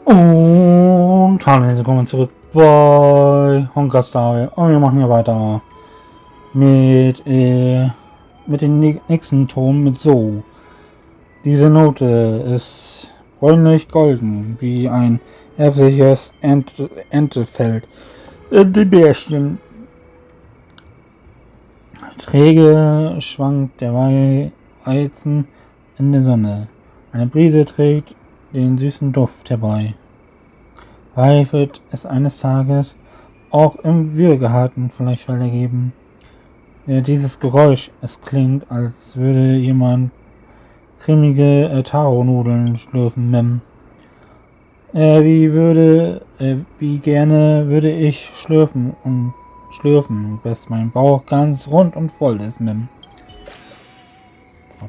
Und hallo, willkommen zurück bei Honkai. Und wir machen ja weiter mit den nächsten Ton mit so. Diese Note ist bräunlich golden, wie ein herbstliches Erntefeld. Die Bärchen. Träge schwankt der Weizen in der Sonne. Eine Brise trägt den süßen Duft herbei. Vielleicht wird es eines Tages auch im Würgeharten vielleicht Fälle geben. Dieses Geräusch, es klingt, als würde jemand cremige Taro-Nudeln schlürfen, Mem. Wie gerne würde ich schlürfen, bis mein Bauch ganz rund und voll ist, Mem. Gott.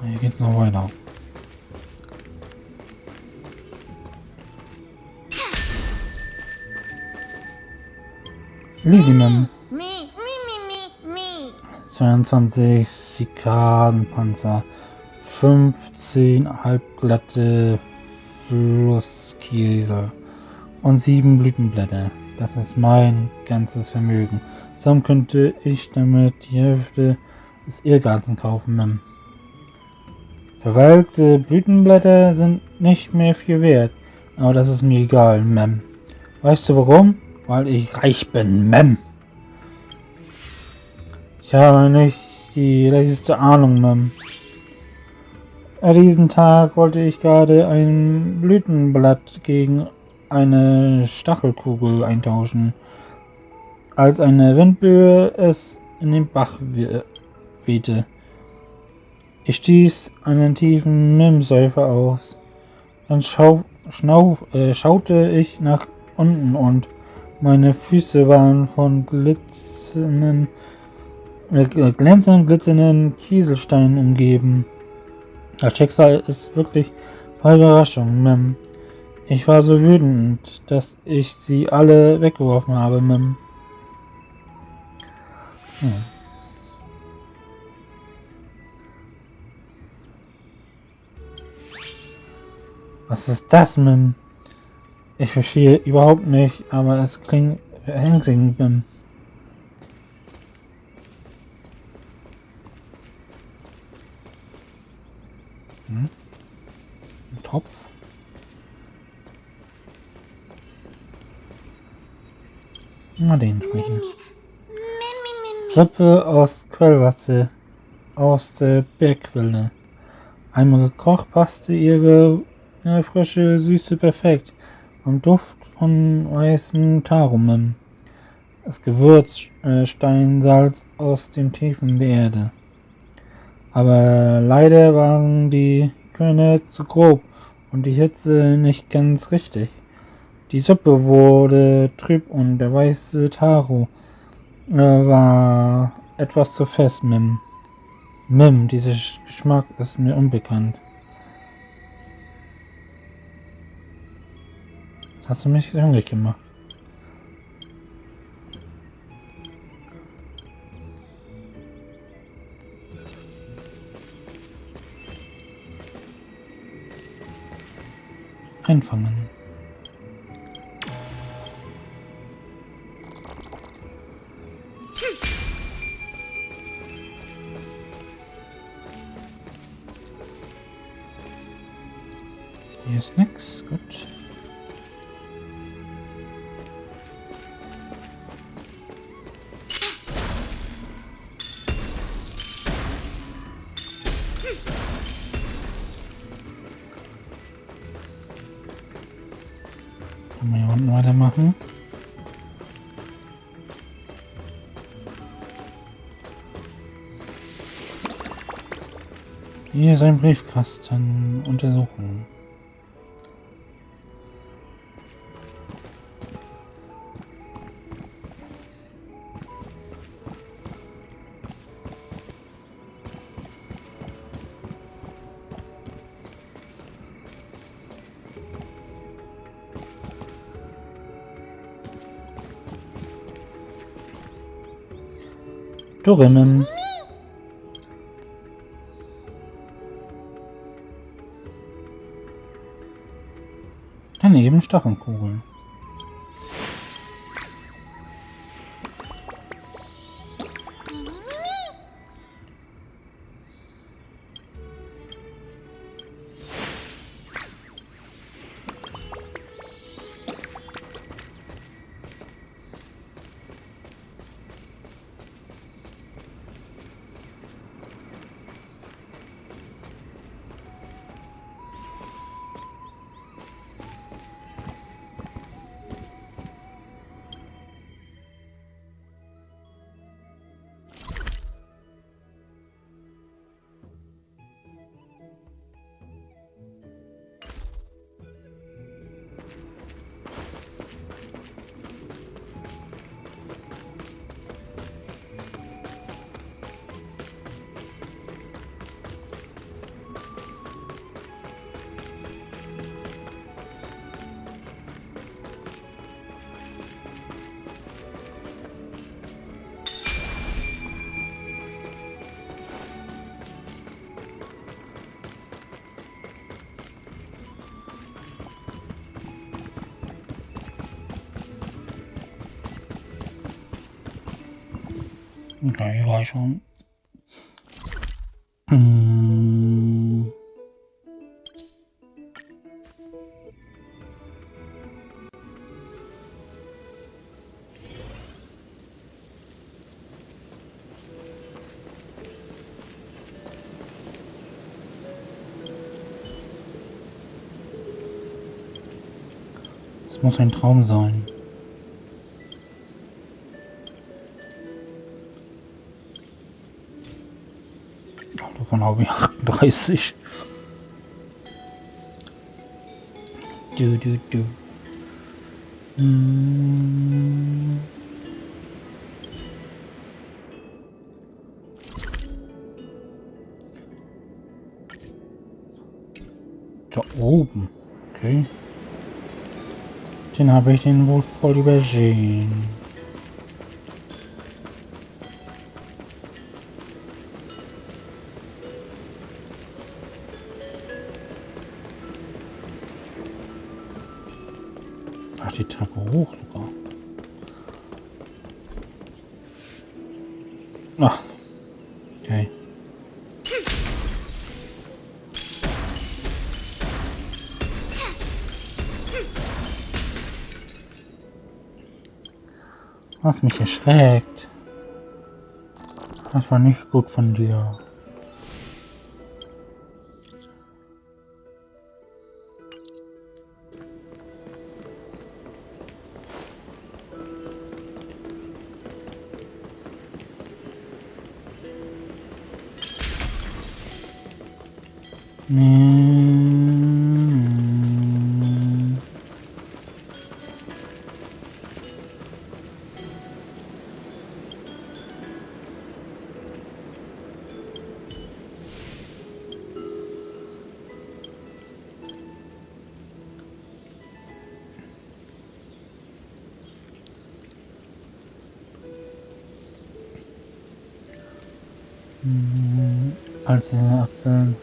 Hier geht's noch weiter. Lisi, Mem. 22 Zikadenpanzer, 15 halbglatte Flusskiesel und 7 Blütenblätter. Das ist mein ganzes Vermögen. Zusammen könnte ich damit die Hälfte des Irrgartens kaufen, Mem. Verwelkte Blütenblätter sind nicht mehr viel wert, aber das ist mir egal, Mem. Weißt du warum? Weil ich reich bin, Mem. Ich habe nicht die leiseste Ahnung, Mem. An diesem Tag wollte ich gerade ein Blütenblatt gegen eine Stachelkugel eintauschen, als eine Windböe es in den Bach wehte. Ich stieß einen tiefen Mem-Seufzer aus. Dann schaute ich nach unten und meine Füße waren von glänzenden Kieselsteinen umgeben. Das Schicksal ist wirklich voll Überraschung, Mem. Ich war so wütend, dass ich sie alle weggeworfen habe, Mem. Was ist das, Mem? Ich verstehe überhaupt nicht, aber es klingt ängstigend, Mem. Ein Topf? Mal den sprechen. Suppe aus Quellwasser aus der Bergquelle. Einmal gekocht passte ihre frische Süße perfekt und Duft von weißem Tarum. Das Gewürz Steinsalz aus den Tiefen der Erde. Aber leider waren die Körner zu grob und die Hitze nicht ganz richtig. Die Suppe wurde trüb und der weiße Taro war etwas zu fest, Mem. Mem, dieser Geschmack ist mir unbekannt. Das hast du mich hungrig gemacht. Einfangen. Hier ist nix, gut. Können wir hier unten weitermachen. Hier ist ein Briefkasten. Untersuchen. Dorimmen. Daneben Stachelkugeln. Okay, war ich schon. Es muss ein Traum sein. Davon habe ich 38. Du. Da oben. Okay. Den habe ich den wohl voll übersehen. Ach, die Treppe hoch sogar. Ach. Okay. Was mich erschreckt. Das war nicht gut von dir. Als Apfel.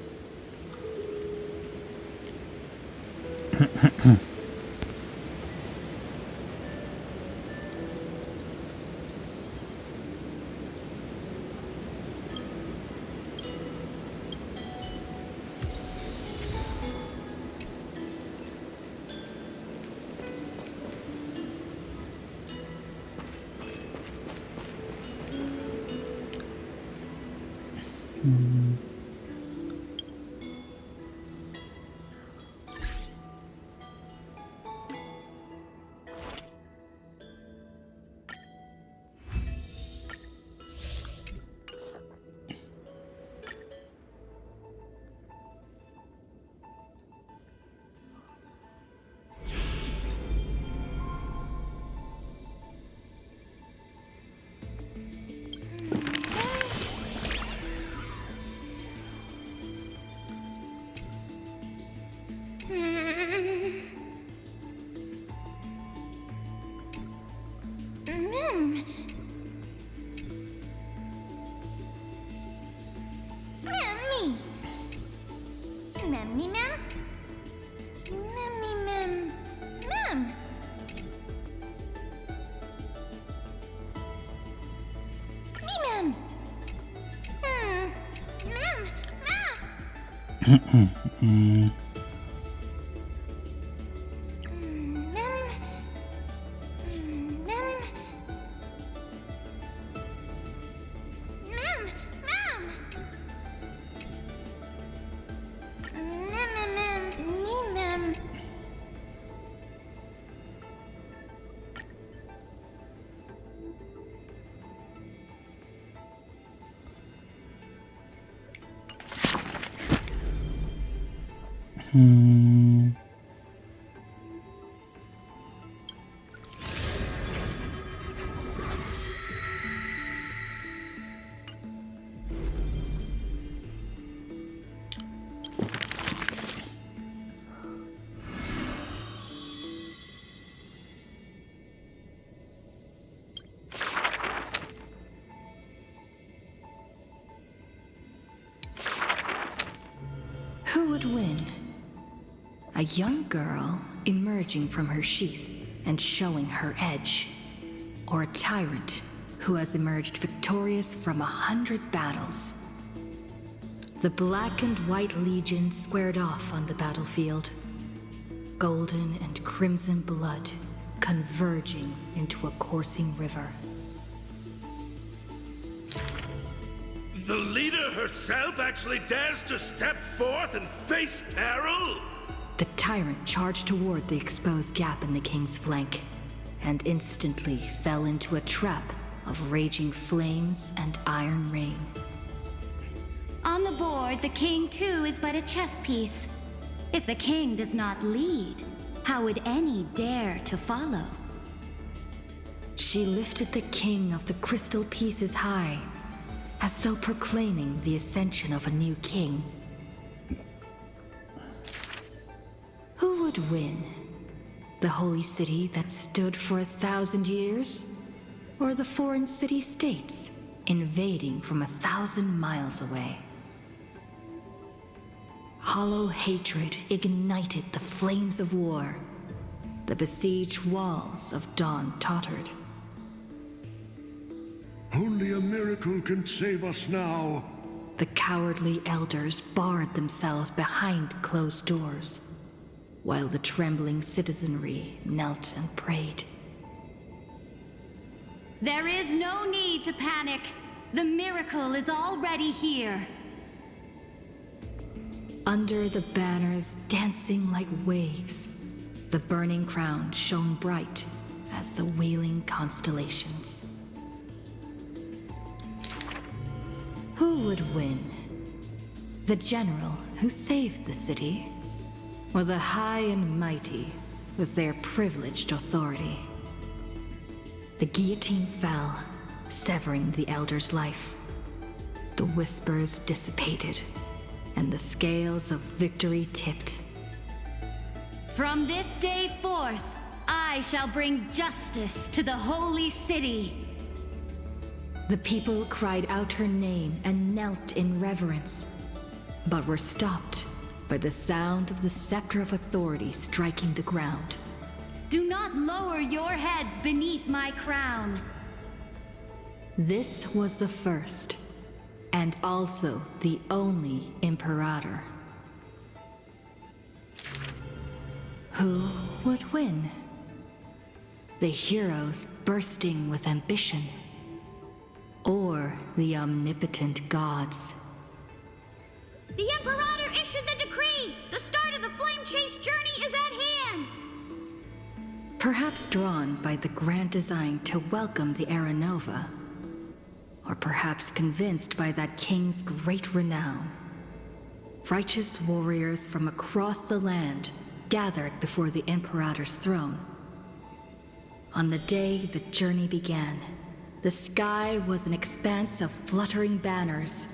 Who would win? A young girl emerging from her sheath and showing her edge? Or a tyrant who has emerged victorious from 100 battles? The Black and White Legion squared off on the battlefield. Golden and crimson blood converging into a coursing river. The leader herself actually dares to step forth and face peril? The tyrant charged toward the exposed gap in the king's flank, and instantly fell into a trap of raging flames and iron rain. On the board, the king too is but a chess piece. If the king does not lead, how would any dare to follow? She lifted the king of the crystal pieces high, as though proclaiming the ascension of a new king. Who would win? The holy city that stood for 1,000 years? Or the foreign city-states invading from 1,000 miles away? Hollow hatred ignited the flames of war. The besieged walls of Dawn tottered. Only a miracle can save us now. The cowardly elders barred themselves behind closed doors, while the trembling citizenry knelt and prayed. There is no need to panic. The miracle is already here. Under the banners dancing like waves, the burning crown shone bright as the wheeling constellations. Who would win? The general who saved the city, or the high and mighty with their privileged authority? The guillotine fell, severing the elder's life. The whispers dissipated, and the scales of victory tipped. From this day forth, I shall bring justice to the holy city. The people cried out her name and knelt in reverence, but were stopped by the sound of the scepter of authority striking the ground. Do not lower your heads beneath my crown. This was the first, and also the only Imperator. Who would win? The heroes bursting with ambition, or the omnipotent gods? The Imperator issued the decree! The start of the flame chase journey is at hand! Perhaps drawn by the grand design to welcome the Era Nova, or perhaps convinced by that king's great renown. Righteous warriors from across the land gathered before the Imperator's throne. On the day the journey began, the sky was an expanse of fluttering banners.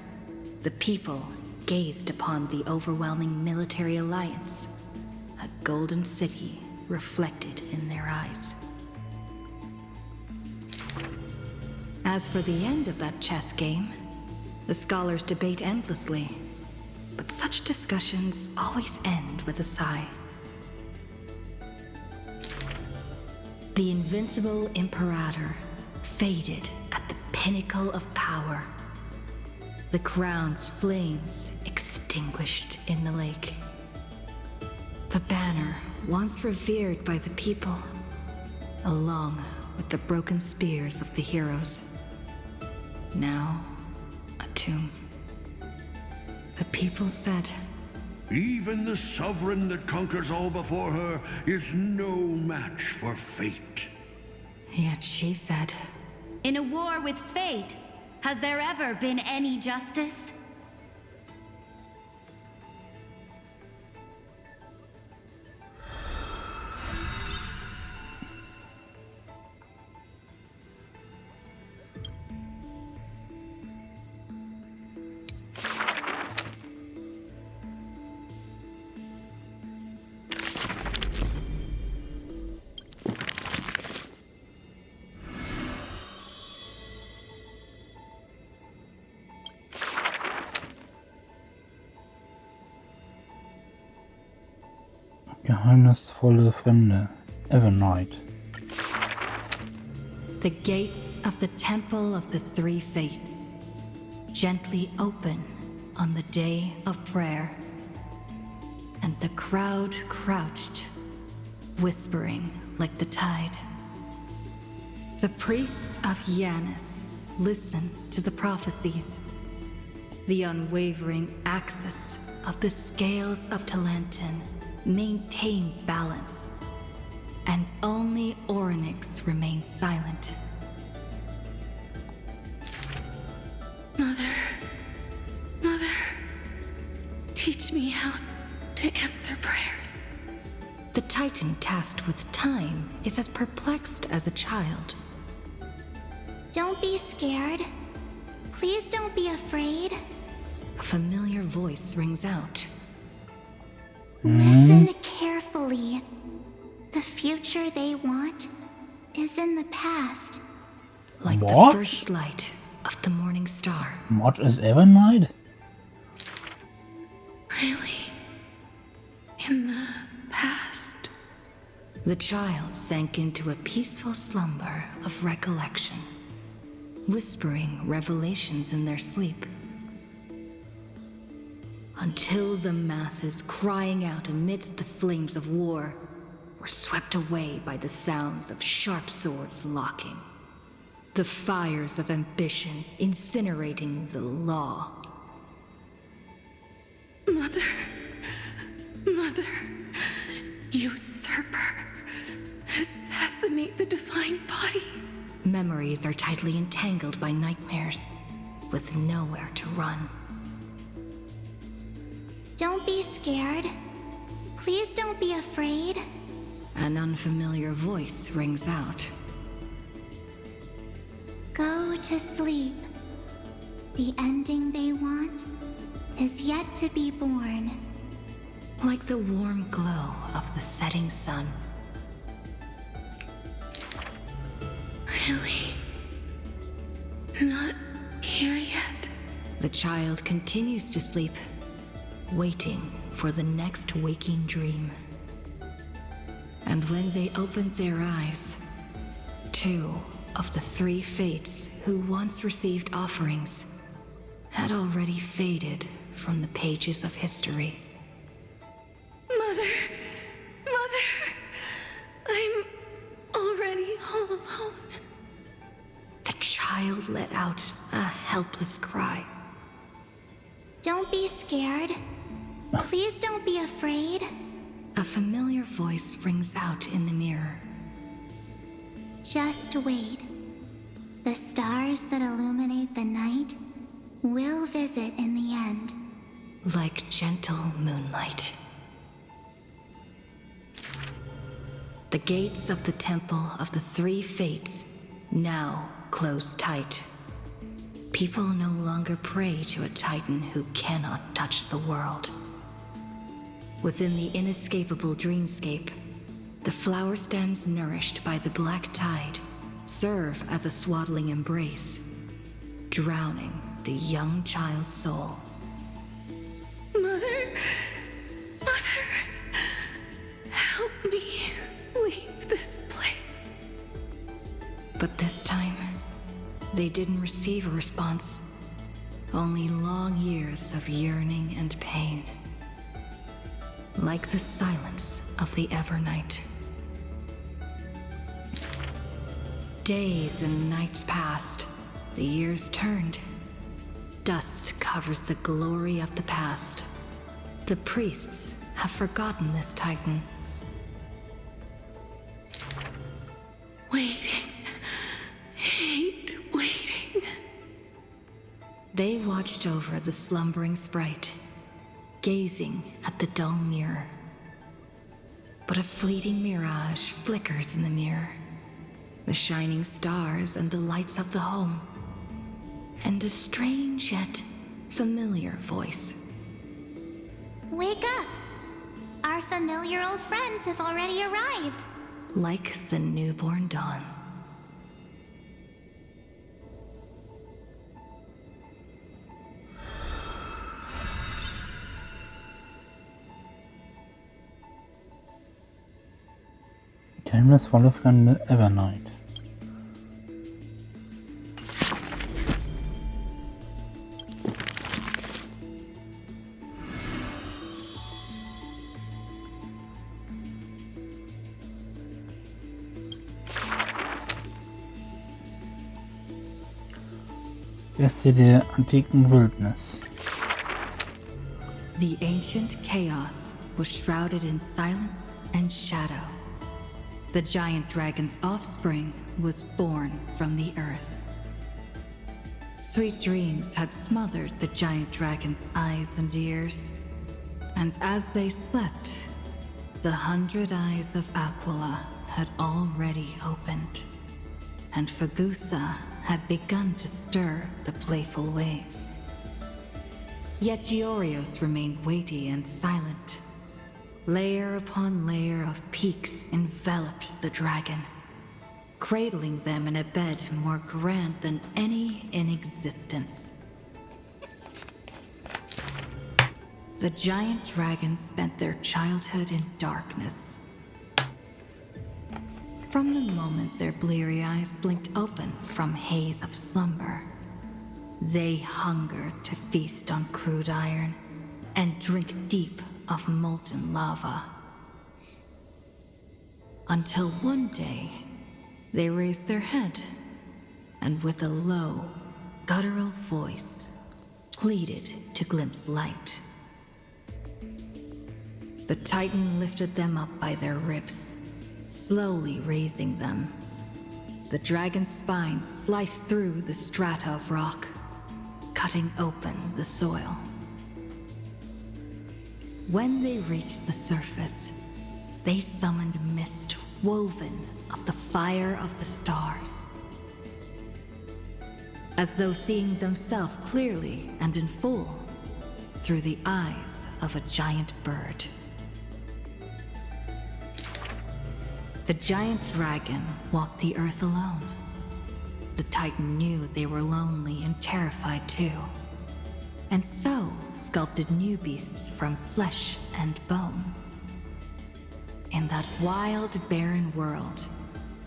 The people gazed upon the overwhelming military alliance, a golden city reflected in their eyes. As for the end of that chess game, the scholars debate endlessly, but such discussions always end with a sigh. The invincible Imperator faded at the pinnacle of power. the crown's flames extinguished in the lake. The banner, once revered by the people, along with the broken spears of the heroes, now a tomb. The people said, Even the sovereign that conquers all before her is no match for fate. Yet she said, In a war with fate, has there ever been any justice? Geheimnisvolle Fremde. Evernight. The gates of the Temple of the Three Fates gently open on the day of prayer, and the crowd crouched, whispering like the tide. The priests of Yanis listen to the prophecies, the unwavering axis of the scales of Talenton maintains balance, and only Orynyx remains silent. Mother, teach me how to answer prayers. The Titan tasked with time is as perplexed as a child. Don't be scared. Please don't be afraid. A familiar voice rings out. Listen carefully. The future they want is in the past. Like What? the first light of the morning star. What is Evernight? Really? In the past? The child sank into a peaceful slumber of recollection, whispering revelations in their sleep. Until the masses crying out amidst the flames of war were swept away by the sounds of sharp swords locking, the fires of ambition incinerating the law. Mother, usurper, assassinate the divine body. Memories are tightly entangled by nightmares, with nowhere to run. Don't be scared. Please don't be afraid. An unfamiliar voice rings out. Go to sleep. The ending they want is yet to be born. Like the warm glow of the setting sun. Really? Not here yet? The child continues to sleep, waiting for the next waking dream. And when they opened their eyes, two of the three fates who once received offerings had already faded from the pages of history. Mother, I'm already all alone. The child let out a helpless cry. Don't be scared. Please don't be afraid. A familiar voice rings out in the mirror. Just wait. The stars that illuminate the night will visit in the end. Like gentle moonlight. The gates of the Temple of the Three Fates now close tight. People no longer pray to a titan who cannot touch the world. Within the inescapable dreamscape, the flower stems nourished by the black tide serve as a swaddling embrace, drowning the young child's soul. Mother, help me leave this place. But this time, they didn't receive a response. only long years of yearning and pain. Like the silence of the Evernight. Days and nights passed, the years turned. Dust covers the glory of the past. The priests have forgotten this Titan. Waiting. Hate waiting. They watched over the slumbering sprite, gazing at the dull mirror. But a fleeting mirage flickers in the mirror. The shining stars and the lights of the home. And a strange yet familiar voice. Wake up! Our familiar old friends have already arrived. Like the newborn dawn. Geheimnisvolle Fremde Evernight. Gäste der antiken Wildnis. The ancient chaos was shrouded in silence and shadow. The giant dragon's offspring was born from the earth. Sweet dreams had smothered the giant dragon's eyes and ears. And as they slept, the 100 eyes of Aquila had already opened. And Fagusa had begun to stir the playful waves. Yet Giorios remained weighty and silent. Layer upon layer of peaks enveloped the dragon, cradling them in a bed more grand than any in existence. The giant dragons spent their childhood in darkness. From the moment their bleary eyes blinked open from haze of slumber, they hungered to feast on crude iron and drink deep of molten lava. Until one day, they raised their head and with a low, guttural voice, pleaded to glimpse light. The Titan lifted them up by their ribs, slowly raising them. The dragon's spine sliced through the strata of rock, cutting open the soil. When they reached the surface, they summoned mist woven of the fire of the stars. As though seeing themselves clearly and in full, through the eyes of a giant bird. The giant dragon walked the earth alone. The Titan knew they were lonely and terrified too, and so sculpted new beasts from flesh and bone. In that wild, barren world,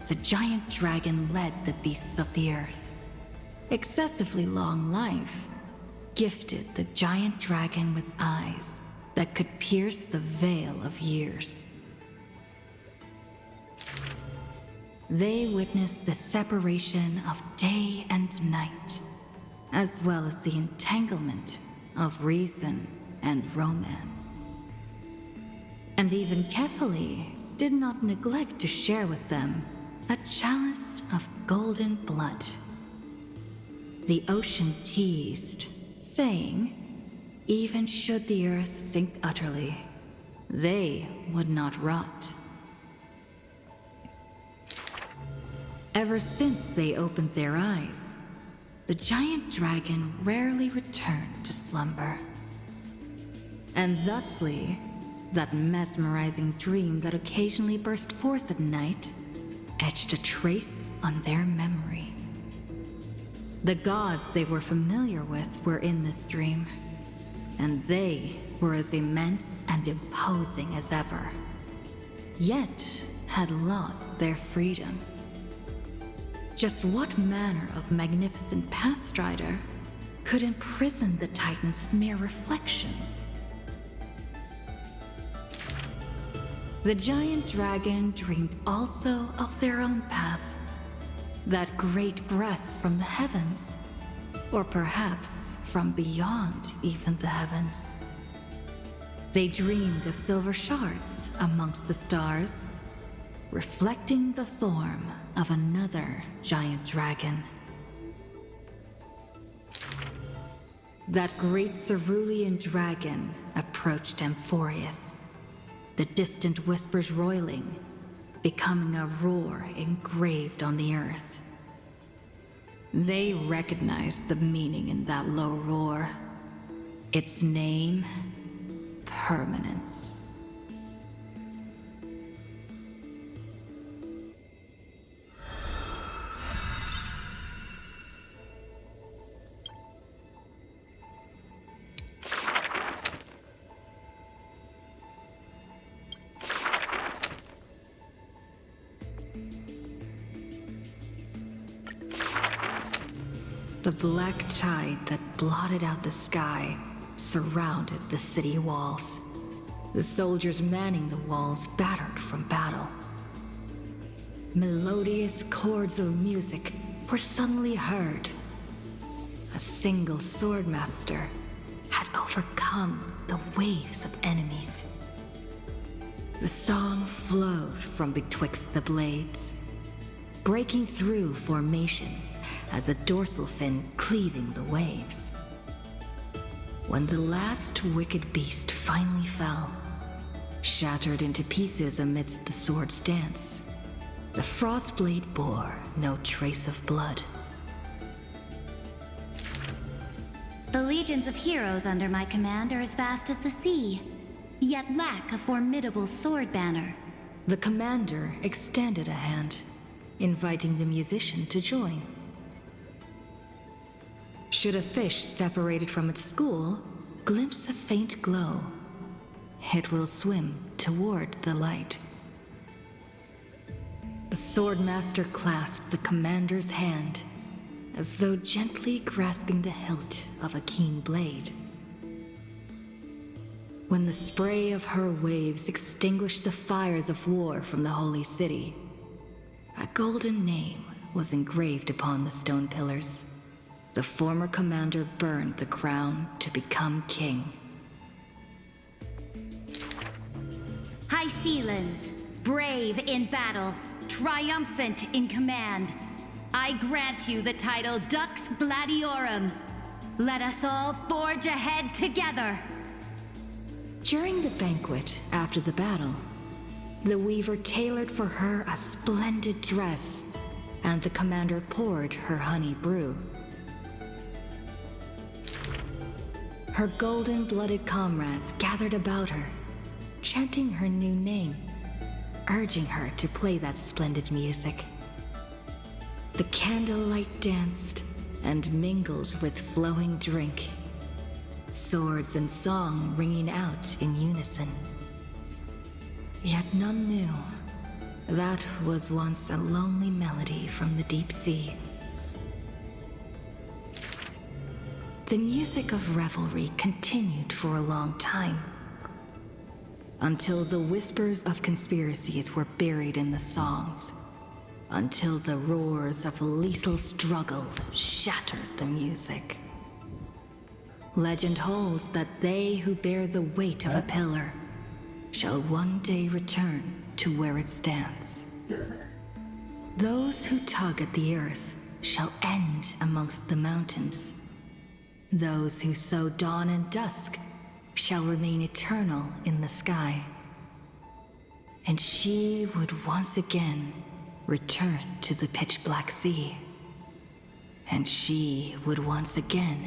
the giant dragon led the beasts of the earth. Excessively long life gifted the giant dragon with eyes that could pierce the veil of years. They witnessed the separation of day and night, as well as the entanglement of reason and romance. And even Kefali did not neglect to share with them a chalice of golden blood. The ocean teased, saying, even should the earth sink utterly, they would not rot. Ever since they opened their eyes, the giant dragon rarely returned to slumber. And thusly, that mesmerizing dream that occasionally burst forth at night etched a trace on their memory. The gods they were familiar with were in this dream, and they were as immense and imposing as ever, yet had lost their freedom. Just what manner of magnificent pathstrider could imprison the Titan's mere reflections. The giant dragon dreamed also of their own path, that great breath from the heavens, or perhaps from beyond even the heavens. They dreamed of silver shards amongst the stars, reflecting the form of another giant dragon. That great cerulean dragon approached Amphorius, the distant whispers roiling, becoming a roar engraved on the earth. They recognized the meaning in that low roar. Its name, permanence. The black tide that blotted out the sky surrounded the city walls. The soldiers manning the walls battered from battle. Melodious chords of music were suddenly heard. A single swordmaster had overcome the waves of enemies. The song flowed from betwixt the blades, breaking through formations as a dorsal fin cleaving the waves. When the last wicked beast finally fell, shattered into pieces amidst the sword's dance, the Frostblade bore no trace of blood. The legions of heroes under my command are as vast as the sea, yet lack a formidable sword banner. The commander extended a hand, inviting the musician to join. Should a fish separated from its school glimpse a faint glow, it will swim toward the light. The swordmaster clasped the commander's hand, as though gently grasping the hilt of a keen blade. When the spray of her waves extinguished the fires of war from the holy city, a golden name was engraved upon the stone pillars. The former commander burned the crown to become king. High Sealands, brave in battle, triumphant in command, I grant you the title Dux Gladiorum. Let us all forge ahead together. During the banquet after the battle, the weaver tailored for her a splendid dress, and the commander poured her honey brew. Her golden-blooded comrades gathered about her, chanting her new name, urging her to play that splendid music. The candlelight danced and mingled with flowing drink, swords and song ringing out in unison. Yet none knew that was once a lonely melody from the deep sea. The music of revelry continued for a long time, until the whispers of conspiracies were buried in the songs, until the roars of lethal struggle shattered the music. Legend holds that they who bear the weight of a pillar shall one day return to where it stands. Those who tug at the earth shall end amongst the mountains. Those who sow dawn and dusk shall remain eternal in the sky. And she would once again return to the pitch-black sea. And she would once again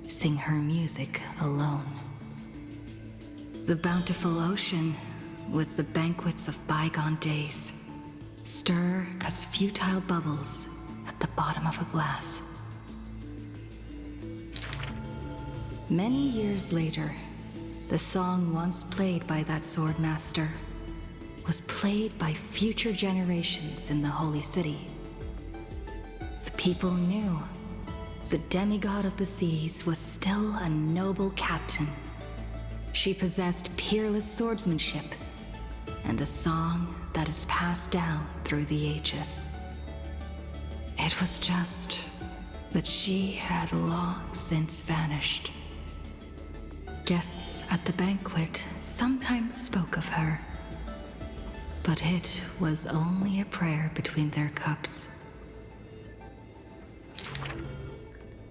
sing her music alone. The bountiful ocean, with the banquets of bygone days, stir as futile bubbles at the bottom of a glass. Many years later, the song once played by that swordmaster was played by future generations in the Holy City. The people knew the demigod of the seas was still a noble captain. She possessed peerless swordsmanship and a song that is passed down through the ages. It was just that she had long since vanished. Guests at the banquet sometimes spoke of her, but it was only a prayer between their cups.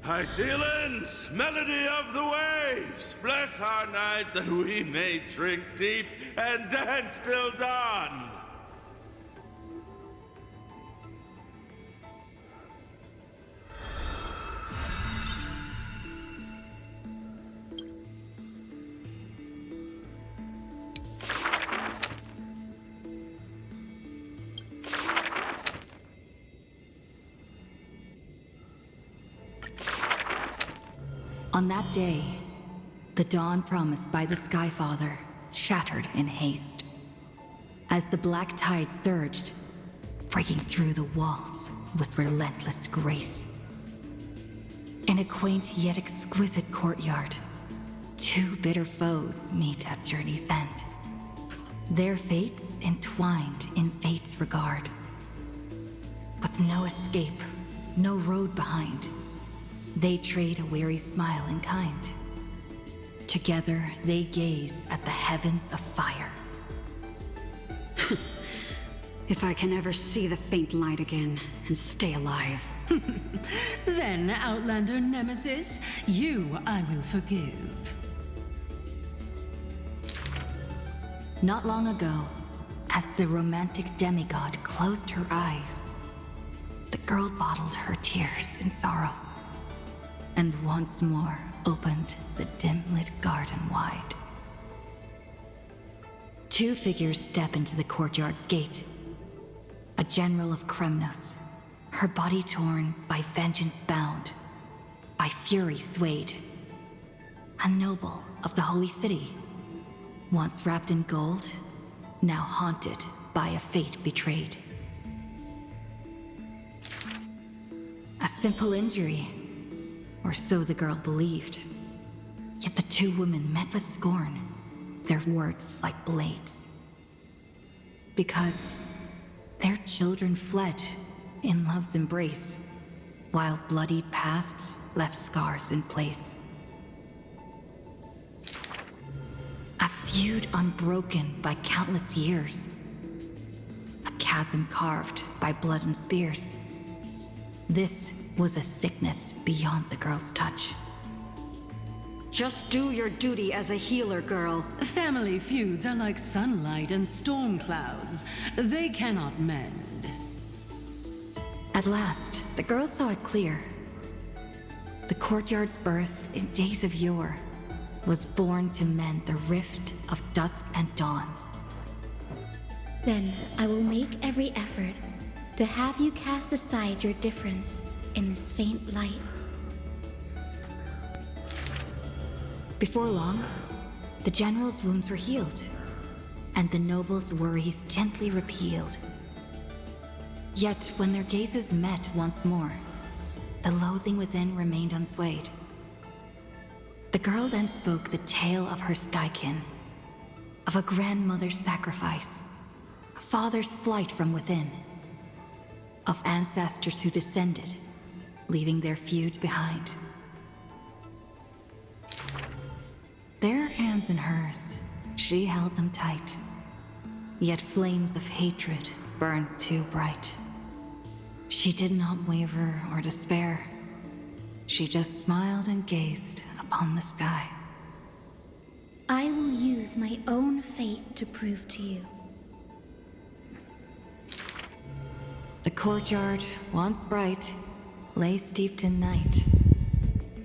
High Sealands, melody of the waves, bless our night that we may drink deep and dance till dawn. On that day, the dawn promised by the Skyfather shattered in haste. As the black tide surged, breaking through the walls with relentless grace. In a quaint yet exquisite courtyard, two bitter foes meet at journey's end. Their fates entwined in fate's regard. With no escape, no road behind, they trade a weary smile in kind. Together, they gaze at the heavens of fire. If I can ever see the faint light again and stay alive. Then, Outlander Nemesis, you I will forgive. Not long ago, as the romantic demigod closed her eyes, the girl bottled her tears in sorrow, and once more opened the dim-lit garden wide. Two figures step into the courtyard's gate. A general of Kremnos, her body torn, by vengeance bound, by fury swayed. A noble of the Holy City, once wrapped in gold, now haunted by a fate betrayed. A simple injury, or so the girl believed. Yet the two women met with scorn, their words like blades. Because their children fled in love's embrace, while bloodied pasts left scars in place. A feud unbroken by countless years. A chasm carved by blood and spears. This was a sickness beyond the girl's touch. Just do your duty as a healer, girl. Family feuds are like sunlight and storm clouds. They cannot mend. At last, the girl saw it clear. The courtyard's birth in days of yore was born to mend the rift of dusk and dawn. Then I will make every effort to have you cast aside your difference in this faint light. Before long, the general's wounds were healed, and the noble's worries gently repealed. Yet when their gazes met once more, the loathing within remained unswayed. The girl then spoke the tale of her skykin, of a grandmother's sacrifice, a father's flight from within, of ancestors who descended, leaving their feud behind. Their hands in hers, she held them tight, yet flames of hatred burned too bright. She did not waver or despair. She just smiled and gazed upon the sky. I will use my own fate to prove to you. The courtyard, once bright, lay steeped in night.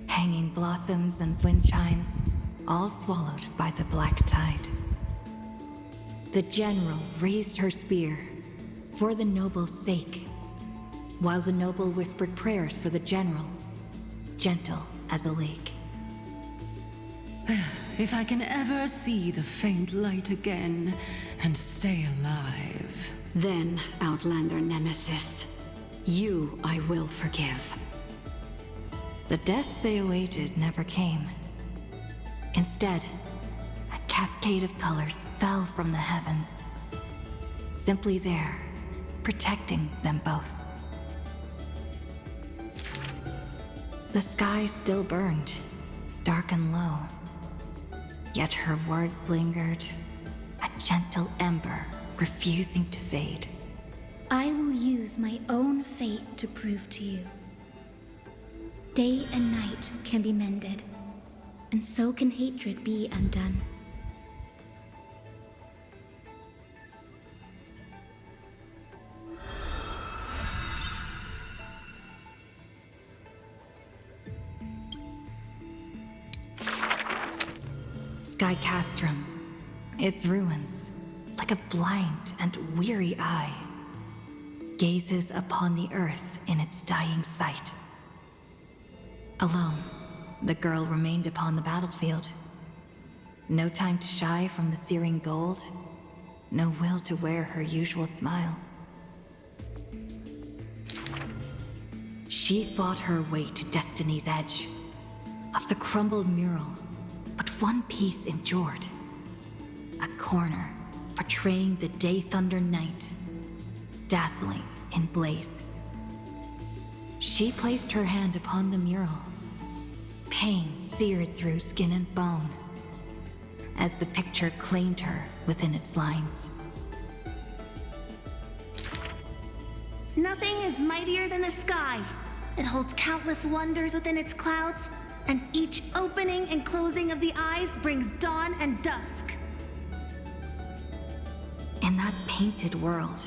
Hanging blossoms and wind chimes, all swallowed by the black tide. The general raised her spear for the noble's sake, while the noble whispered prayers for the general, gentle as a lake. If I can ever see the faint light again and stay alive. Then, Outlander Nemesis, you I will forgive. The death they awaited never came. Instead, a cascade of colors fell from the heavens, simply there, protecting them both. The sky still burned, dark and low, yet her words lingered, a gentle ember refusing to fade. I will use my own fate to prove to you. Day and night can be mended, and so can hatred be undone. Sky Castrum, its ruins, like a blind and weary eye, gazes upon the earth in its dying sight. Alone, the girl remained upon the battlefield. No time to shy from the searing gold, no will to wear her usual smile. She fought her way to destiny's edge. Of the crumbled mural, but one piece endured. A corner portraying the Day Thunder Night, dazzling in blaze. She placed her hand upon the mural. Pain seared through skin and bone as the picture claimed her within its lines. Nothing is mightier than the sky. It holds countless wonders within its clouds, and each opening and closing of the eyes brings dawn and dusk. In that painted world,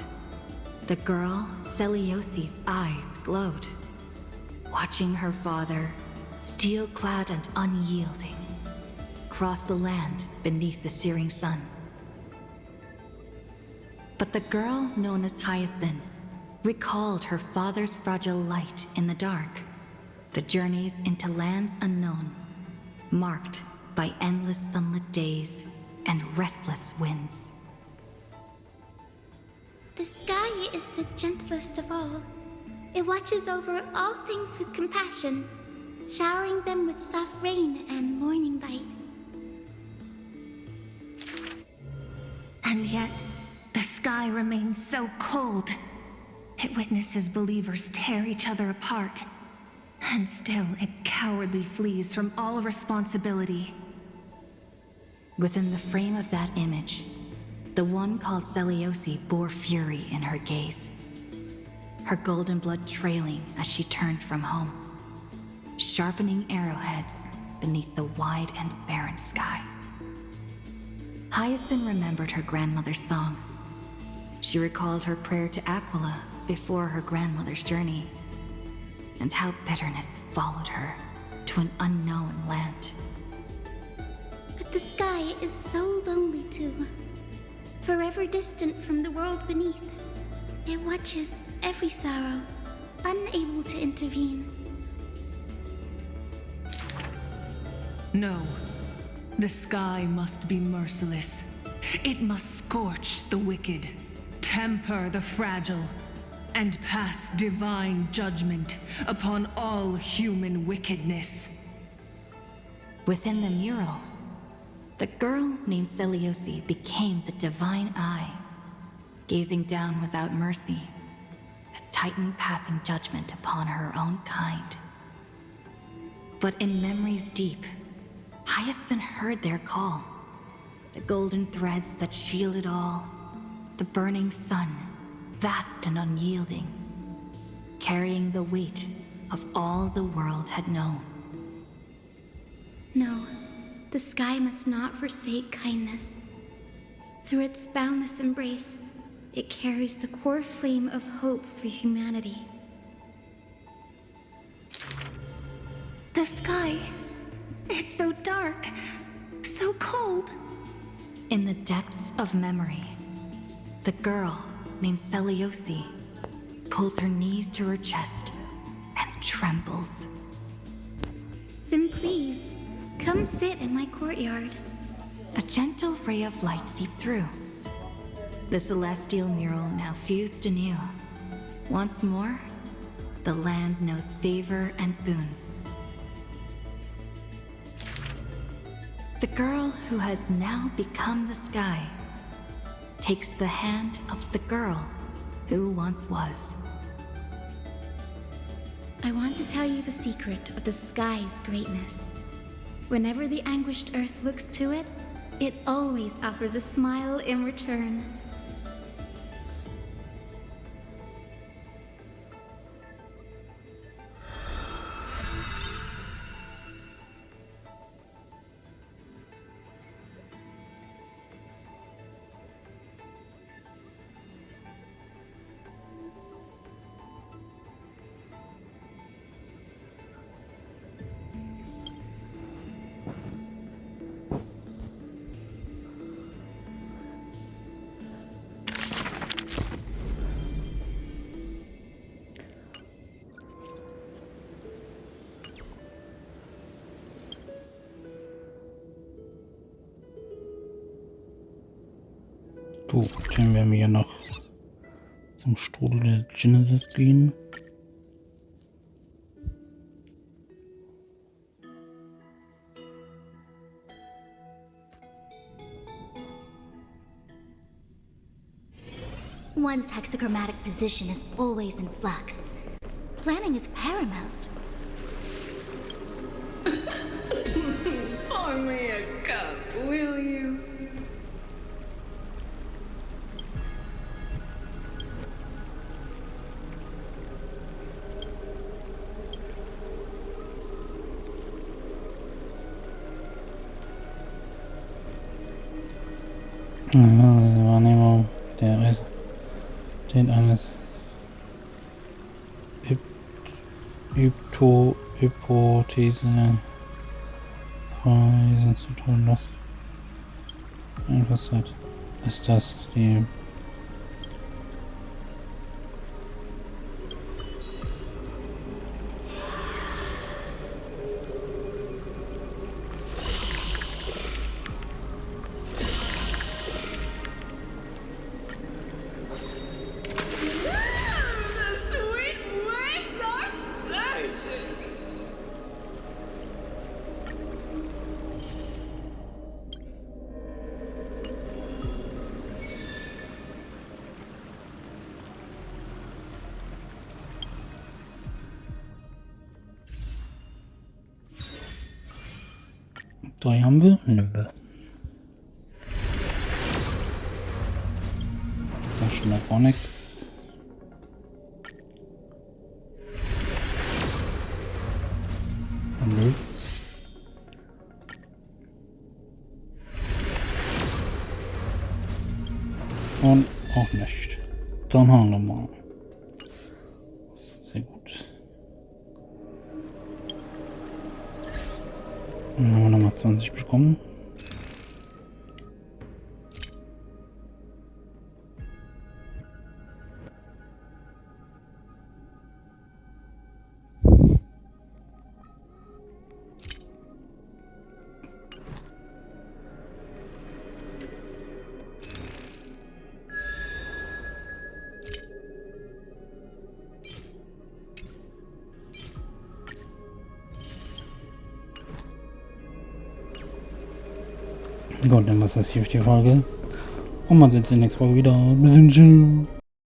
the girl Celiosi's eyes glowed, watching her father, steel-clad and unyielding, cross the land beneath the searing sun. But the girl known as Hyacinth recalled her father's fragile light in the dark, the journeys into lands unknown, marked by endless sunlit days and restless winds. The sky is the gentlest of all. It watches over all things with compassion, showering them with soft rain and morning light. And yet, the sky remains so cold. It witnesses believers tear each other apart. And still, it cowardly flees from all responsibility. Within the frame of that image, the one called Celiosi bore fury in her gaze, her golden blood trailing as she turned from home, sharpening arrowheads beneath the wide and barren sky. Hyacinth remembered her grandmother's song. She recalled her prayer to Aquila before her grandmother's journey, and how bitterness followed her to an unknown land. But the sky is so lonely too. Forever distant from the world beneath, it watches every sorrow, unable to intervene. No. The sky must be merciless. It must scorch the wicked, temper the fragile, and pass divine judgment upon all human wickedness. Within the mural, the girl named Celiosi became the divine eye, gazing down without mercy, a titan passing judgment upon her own kind. But in memories deep, Hyacinth heard their call, the golden threads that shielded all, the burning sun, vast and unyielding, carrying the weight of all the world had known. No, the sky must not forsake kindness. Through its boundless embrace, it carries the core flame of hope for humanity. The sky, it's so dark, so cold. In the depths of memory, the girl named Celiosi pulls her knees to her chest and trembles. Then please, come sit in my courtyard. A gentle ray of light seeped through. The celestial mural now fused anew. Once more, the land knows favor and boons, The girl who has now become the sky takes the hand of the girl who once was. I want to tell you the secret of the sky's greatness. Whenever the anguished earth looks to it, it always offers a smile in return. Gut, dann werden wir ja noch zum Strudel der Genesis gehen. One's hexachromatic position is always in flux. Planning is paramount. Pour me a cup, will you? Wahrnehmung den eines Hypothese zu tun, was irgendwas hat. Ist das die drei haben wir? Nö. Da schon auch nichts. Nö. Und auch nicht. Dann haben wir mal. Sehr gut. Dann haben wir nochmal 20 bekommen. Gut, dann war es das hier für die Folge. Und man sieht sich nächste Woche wieder. Bis dann.